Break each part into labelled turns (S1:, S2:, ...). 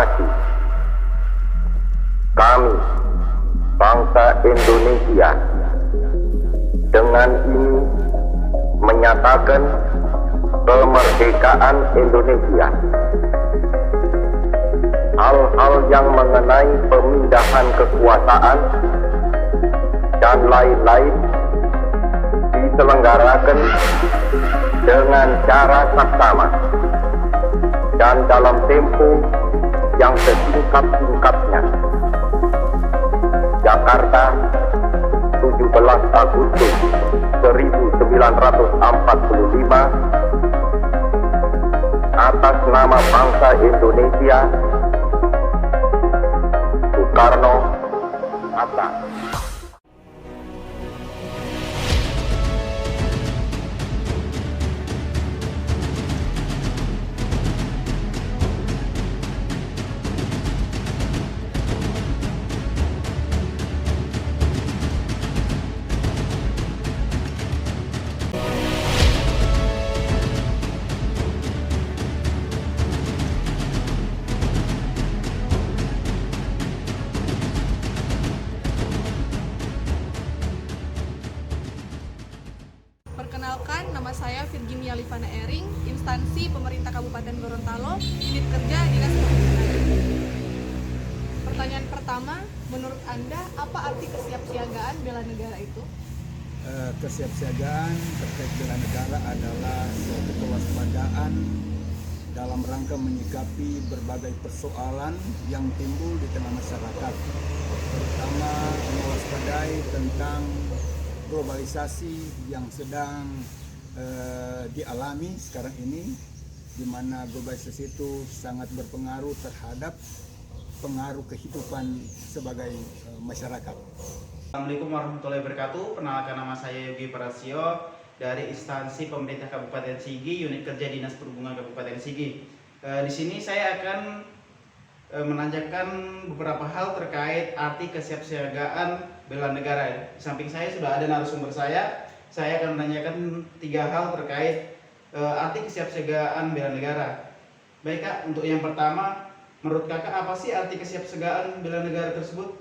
S1: Proklamasi. Kami, bangsa Indonesia, dengan ini menyatakan kemerdekaan Indonesia. Hal-hal yang mengenai pemindahan kekuasaan dan lain-lain diselenggarakan dengan cara saksama dan dalam tempo yang sesingkat-singkatnya. Jakarta, 17 Agustus 1945. Atas nama bangsa Indonesia, Soekarno Hatta.
S2: Perkenalkan, nama saya Virginia Livana Ering, instansi pemerintah Kabupaten Gorontalo, unit kerja Dinas Perhubungan. Pertanyaan pertama, menurut Anda, apa arti kesiapsiagaan bela negara itu?
S3: Kesiapsiagaan terkait bela negara adalah suatu kewaspadaan dalam rangka menyikapi berbagai persoalan yang timbul di tengah masyarakat, terutama mewaspadai tentang globalisasi yang sedang dialami sekarang ini, di mana globalisasi itu sangat berpengaruh terhadap pengaruh kehidupan sebagai masyarakat.
S4: Assalamualaikum warahmatullahi wabarakatuh. Perkenalkan, nama saya Yogi Prasio dari instansi pemerintah Kabupaten Sigi, unit kerja Dinas Perhubungan Kabupaten Sigi. Di sini saya akan menanyakan beberapa hal terkait arti kesiapsiagaan bela negara. Di samping saya sudah ada narasumber saya akan menanyakan 3 hal terkait arti kesiapsiagaan bela negara. Baik Kak, untuk yang pertama, menurut Kakak apa sih arti kesiapsiagaan bela negara tersebut?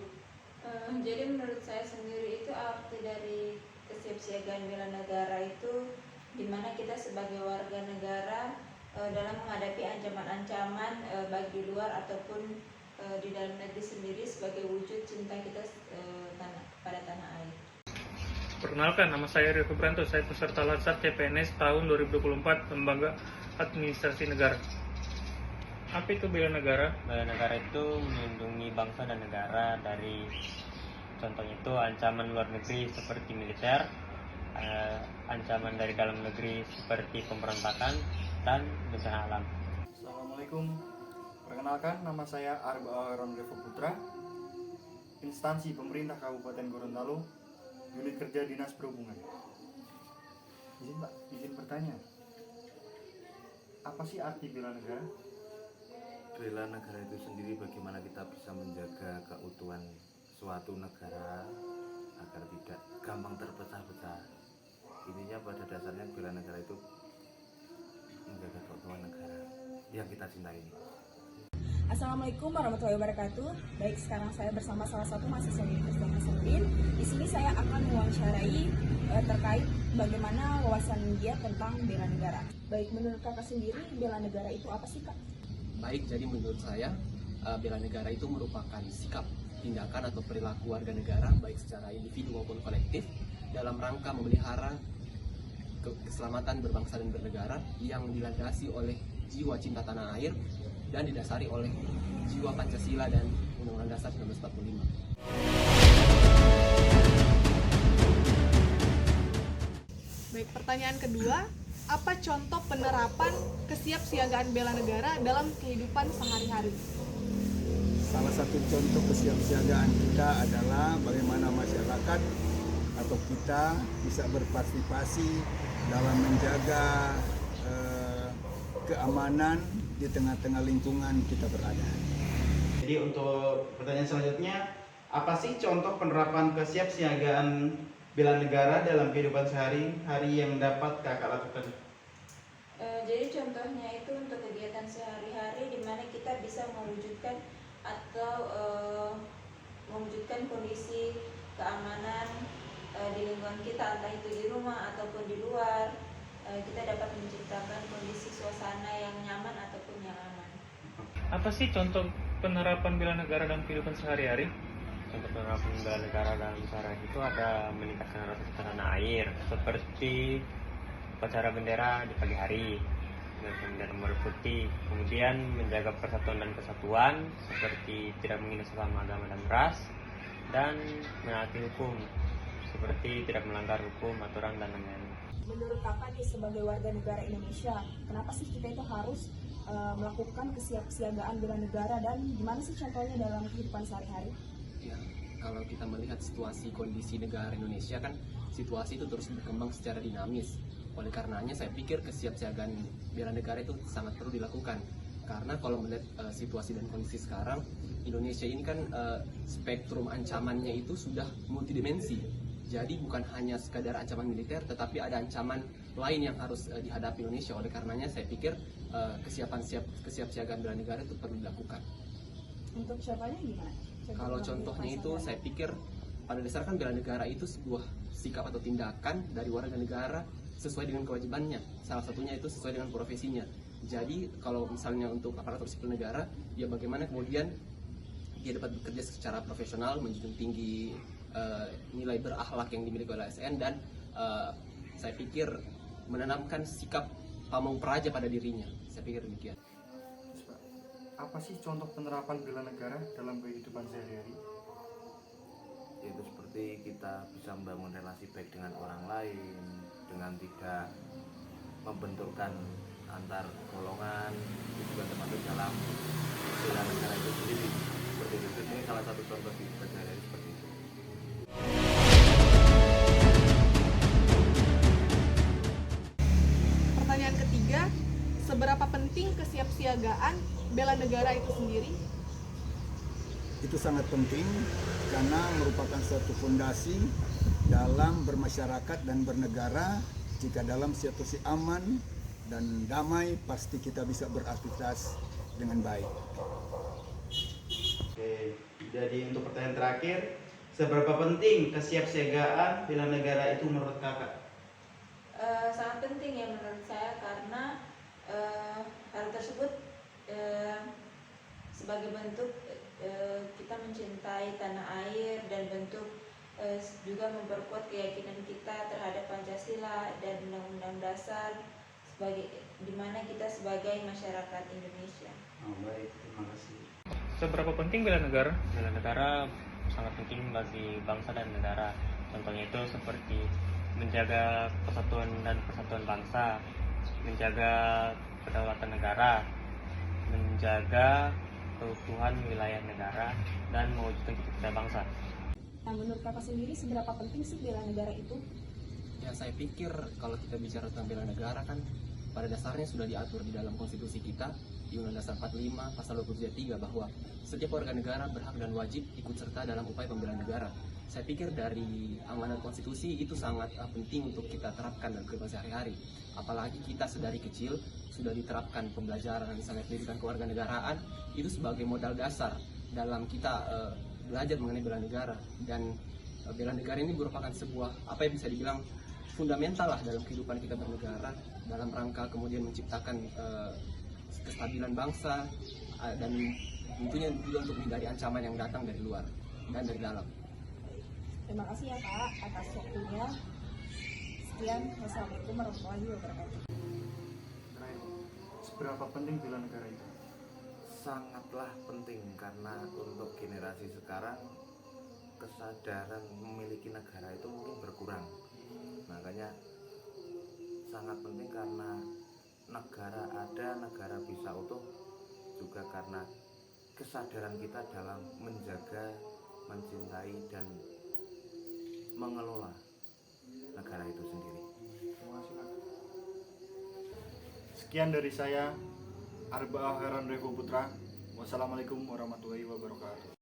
S5: Jadi menurut saya sendiri itu arti dari kesiapsiagaan bela negara itu dimana kita sebagai warga negara dalam menghadapi ancaman-ancaman baik di luar ataupun di dalam negeri sendiri sebagai wujud cinta kita pada tanah air.
S6: Perkenalkan, nama saya Rio Kubranto, saya peserta Latsar CPNS tahun 2024, Lembaga Administrasi Negara. Apa itu bela negara?
S7: Bela negara itu melindungi bangsa dan negara dari, contohnya itu ancaman luar negeri seperti militer, ancaman dari dalam negeri seperti pemberontakan dan bencana alam.
S8: Assalamualaikum. Perkenalkan, nama saya Arba Aaron Revo Putra, instansi pemerintah Kabupaten Gorontalo, unit kerja Dinas Perhubungan. Izin bertanya, apa sih arti bela negara?
S9: Bela negara itu sendiri bagaimana kita bisa menjaga keutuhan suatu negara agar tidak gampang terpecah-pecah. Intinya pada dasarnya bela negara itu menjaga keutuhan negara yang kita cintai ini.
S10: Assalamualaikum warahmatullahi wabarakatuh. Baik, sekarang saya bersama salah satu mahasiswa Universitas Hasanuddin. Di sini saya akan mewawancarai terkait bagaimana wawasan dia tentang bela negara. Baik, menurut Kakak sendiri bela negara itu apa sih, Kak?
S11: Baik, jadi menurut saya bela negara itu merupakan sikap, tindakan atau perilaku warga negara baik secara individu maupun kolektif dalam rangka memelihara keselamatan berbangsa dan bernegara yang dilandasi oleh jiwa cinta tanah air dan didasari oleh jiwa Pancasila dan Undang-Undang Dasar 1945.
S2: Baik, pertanyaan kedua, apa contoh penerapan kesiapsiagaan bela negara dalam kehidupan sehari-hari?
S3: Salah satu contoh kesiapsiagaan kita adalah bagaimana masyarakat atau kita bisa berpartisipasi dalam menjaga keamanan di tengah-tengah lingkungan kita berada.
S4: Jadi untuk pertanyaan selanjutnya, apa sih contoh penerapan kesiapsiagaan bela negara dalam kehidupan sehari-hari yang dapat Kakak lakukan?
S5: Jadi contohnya itu untuk kegiatan sehari-hari di mana kita bisa mewujudkan atau mewujudkan kondisi keamanan di lingkungan kita, entah itu di rumah ataupun di luar. Kita dapat menciptakan kondisi suasana yang nyaman ataupun yang aman.
S6: Apa sih contoh penerapan bela negara dalam kehidupan sehari-hari?
S7: Contoh penerapan bela negara dalam sehari itu ada meningkatkan rasa cinta tanah air, seperti upacara bendera di pagi hari dengan bendera merah putih, kemudian menjaga persatuan dan kesatuan seperti tidak menghina sesama agama dan ras, dan menaati hukum seperti tidak melanggar hukum, aturan, dan lain-lain.
S10: Menurut kakak nih sebagai warga negara Indonesia, kenapa sih kita itu harus melakukan kesiapsiagaan bela negara dan gimana sih contohnya dalam kehidupan sehari-hari?
S11: Ya, kalau kita melihat situasi kondisi negara Indonesia kan situasi itu terus berkembang secara dinamis. Oleh karenanya saya pikir kesiapsiagaan bela negara itu sangat perlu dilakukan. Karena kalau melihat situasi dan kondisi sekarang, Indonesia ini kan spektrum ancamannya itu sudah multidimensi. Jadi bukan hanya sekadar ancaman militer, tetapi ada ancaman lain yang harus dihadapi Indonesia. Oleh karenanya saya pikir kesiapsiagaan bela negara itu perlu dilakukan.
S10: Untuk contohnya gimana?
S11: Kalau contohnya itu saya pikir pada dasarnya kan bela negara itu sebuah sikap atau tindakan dari warga negara sesuai dengan kewajibannya. Salah satunya itu sesuai dengan profesinya. Jadi kalau misalnya untuk aparatur sipil negara, ya bagaimana kemudian dia dapat bekerja secara profesional, menjunjung tinggi nilai berakhlak yang dimiliki oleh ASN, dan saya pikir menanamkan sikap pamong praja pada dirinya. Saya pikir demikian.
S8: Apa sih contoh penerapan bela negara dalam kehidupan sehari-hari?
S9: Yaitu seperti kita bisa membangun relasi baik dengan orang lain, dengan tidak membenturkan antar golongan, itu juga termasuk dalam bela negara itu sendiri. Seperti itu, ini salah satu contoh di sehari-hari seperti itu.
S2: Pertanyaan ketiga, seberapa penting kesiapsiagaan bela negara itu sendiri?
S3: Itu sangat penting karena merupakan suatu fondasi dalam bermasyarakat dan bernegara. Jika dalam situasi aman dan damai, pasti kita bisa beraktivitas dengan baik.
S4: Oke, jadi untuk pertanyaan terakhir, seberapa penting kesiapsiagaan bela negara itu menurut kakak?
S5: Sangat penting ya menurut saya, karena hal tersebut sebagai bentuk kita mencintai tanah air dan bentuk juga memperkuat keyakinan kita terhadap Pancasila dan Undang-Undang Dasar sebagai dimana kita sebagai masyarakat Indonesia.
S4: Oh, baik, terima kasih.
S6: Seberapa penting bela negara?
S7: Bela negara sangat penting bagi bangsa dan negara. Contohnya itu seperti menjaga persatuan dan persatuan bangsa, menjaga kedaulatan negara, menjaga keutuhan wilayah negara, dan mewujudkan cita-cita bangsa.
S10: Nah, menurut kakak sendiri seberapa penting sih bela negara itu?
S11: Ya, saya pikir kalau kita bicara tentang bela negara kan pada dasarnya sudah diatur di dalam konstitusi kita di Undang-Undang Dasar 45 pasal 23 bahwa setiap warga negara berhak dan wajib ikut serta dalam upaya pembelaan negara. Saya pikir dari amanat konstitusi itu sangat penting untuk kita terapkan dalam kehidupan sehari-hari. Apalagi kita sedari kecil sudah diterapkan pembelajaran misalnya pendidikan kewarganegaraan itu sebagai modal dasar dalam kita belajar mengenai bela negara. Dan bela negara ini merupakan sebuah apa yang bisa dibilang fundamental lah dalam kehidupan kita bernegara, dalam rangka kemudian menciptakan kestabilan bangsa dan tentunya juga untuk menghindari ancaman yang datang dari luar dan dari dalam.
S10: Terima kasih ya Kak atas waktunya. Sekian, wassalamualaikum warahmatullahi wabarakatuh.
S8: Seberapa penting bela negara itu?
S9: Sangatlah penting karena untuk generasi sekarang kesadaran memiliki negara itu mungkin berkurang. Makanya sangat penting karena negara ada, negara bisa utuh juga karena kesadaran kita dalam menjaga, mencintai, dan mengelola negara itu sendiri.
S8: Sekian dari saya, Arba Heran Revo Putra. Wassalamualaikum warahmatullahi wabarakatuh.